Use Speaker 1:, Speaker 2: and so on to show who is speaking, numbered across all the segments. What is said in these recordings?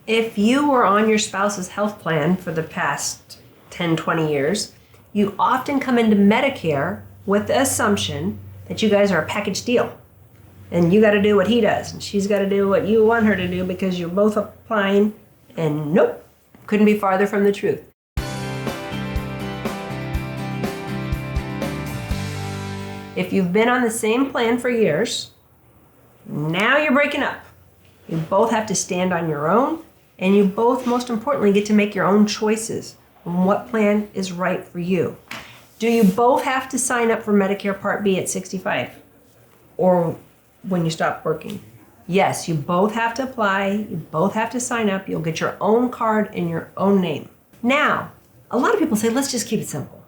Speaker 1: If you were on your spouse's health plan for the past 10, 20 years, you often come into Medicare with the assumption that you guys are a package deal. And you got to do what he does, and she's got to do what you want her to do because you're both applying, and nope, couldn't be farther from the truth. If you've been on the same plan for years, now you're breaking up. You both have to stand on your own, and you both, most importantly, get to make your own choices on what plan is right for you. Do you both have to sign up for Medicare Part B at 65 or when you stop working? Yes, you both have to apply, you both have to sign up, you'll get your own card in your own name. Now, a lot of people say, let's just keep it simple.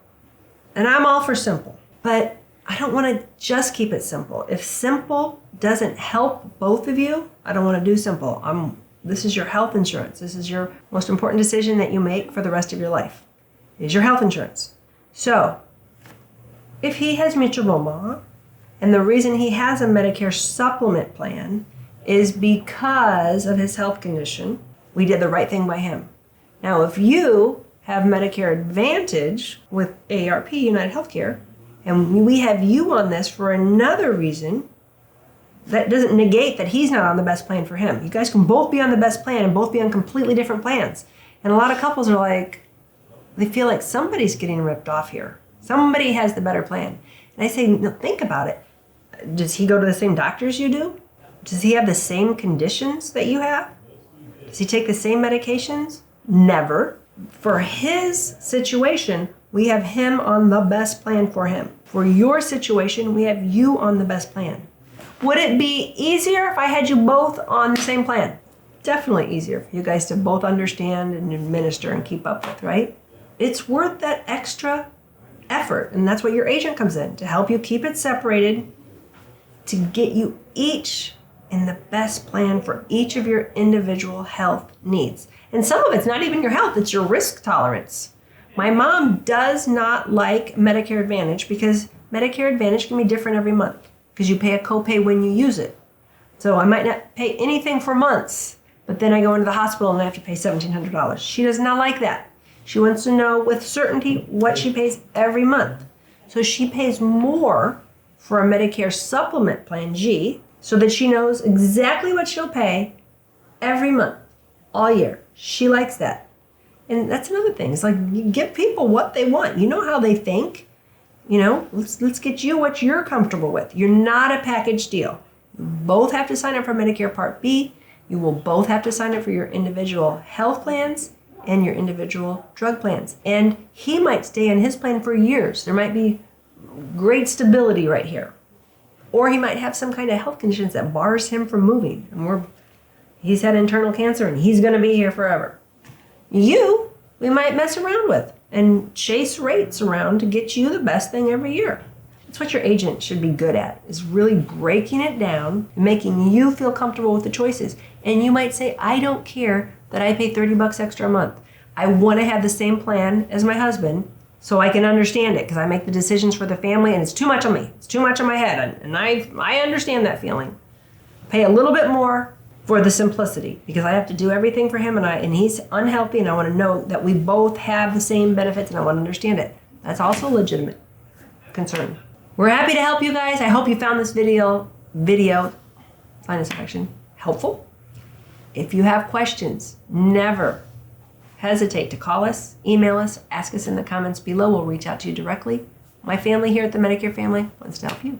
Speaker 1: And I'm all for simple, but I don't want to just keep it simple. If simple doesn't help both of you, I don't want to do simple. This is your health insurance. This is your most important decision that you make for the rest of your life, is your health insurance. So, if he has mutual moment, and the reason he has a Medicare supplement plan is because of his health condition, we did the right thing by him. Now, if you have Medicare Advantage with AARP, United Healthcare, and we have you on this for another reason, that doesn't negate that he's not on the best plan for him. You guys can both be on the best plan and both be on completely different plans. And a lot of couples are like, they feel like somebody's getting ripped off here. Somebody has the better plan. And I say, no, think about it. Does he go to the same doctors you do? Does he have the same conditions that you have? Does he take the same medications? Never. For his situation, we have him on the best plan for him. For your situation, we have you on the best plan. Would it be easier if I had you both on the same plan? Definitely easier for you guys to both understand and administer and keep up with, right? It's worth that extra effort, and that's what your agent comes in, to help you keep it separated, to get you each in the best plan for each of your individual health needs. And some of it's not even your health, it's your risk tolerance. My mom does not like Medicare Advantage because Medicare Advantage can be different every month because you pay a copay when you use it. So I might not pay anything for months, but then I go into the hospital and I have to pay $1,700. She does not like that. She wants to know with certainty what she pays every month. So she pays more for a Medicare supplement plan G so that she knows exactly what she'll pay every month, all year. She likes that. And that's another thing. It's like, you give people what they want. You know how they think. You know, let's get you what you're comfortable with. You're not a package deal. You both have to sign up for Medicare Part B. You will both have to sign up for your individual health plans and your individual drug plans. And he might stay in his plan for years. There might be great stability right here. Or he might have some kind of health conditions that bars him from moving. And he's had internal cancer and he's going to be here forever. We might mess around with and chase rates around to get you the best thing every year. That's what your agent should be good at, is really breaking it down and making you feel comfortable with the choices. And you might say, I don't care that I pay $30 extra a month. I want to have the same plan as my husband so I can understand it because I make the decisions for the family and it's too much on me. It's too much on my head. And I understand that feeling. Pay a little bit more for the simplicity because I have to do everything for him and he's unhealthy and I want to know that we both have the same benefits and I want to understand it. That's also a legitimate concern. We're happy to help you guys. I hope you found this video, sinus infection, helpful. If you have questions, never hesitate to call us, email us, ask us in the comments below. We'll reach out to you directly. My family here at the Medicare Family wants to help you.